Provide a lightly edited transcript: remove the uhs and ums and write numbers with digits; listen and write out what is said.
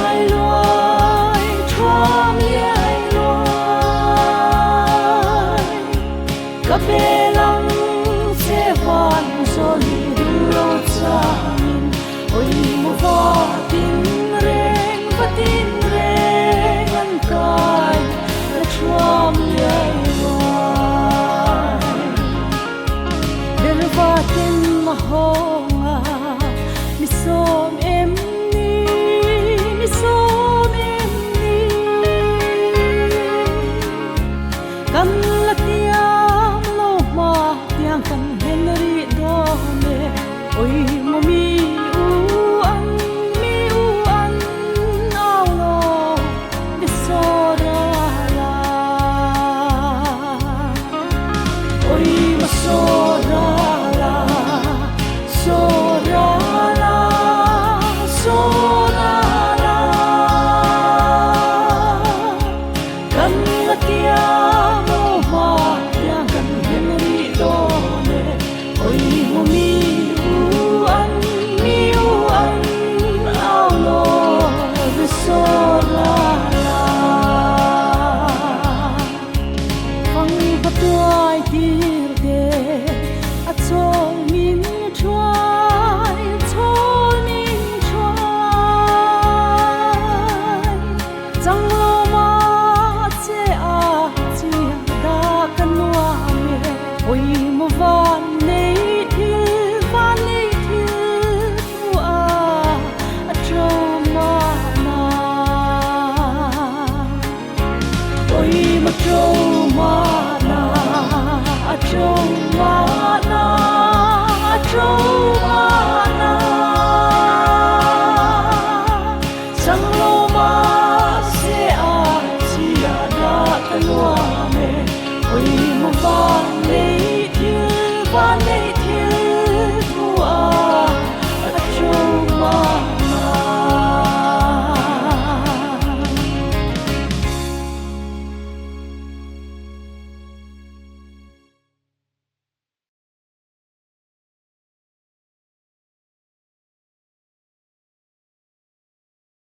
ai loài chua mi ai loài cà phê lăng sẽ van rồi lâu chăng ôi một vò tin reng và tin reng ăn cay là chua mi ai loài đến và tin mà hong à mi som em mi som em kan la tiang lo ma tiang kan henry do me oi mo mi u an ao lo mi so ra la oi ma so ra la so ra la so ra la kan la tiang lo ma tiang kan henry do me oi mo mi u an ao lo mi so ra la phong pa tuai tir de a chong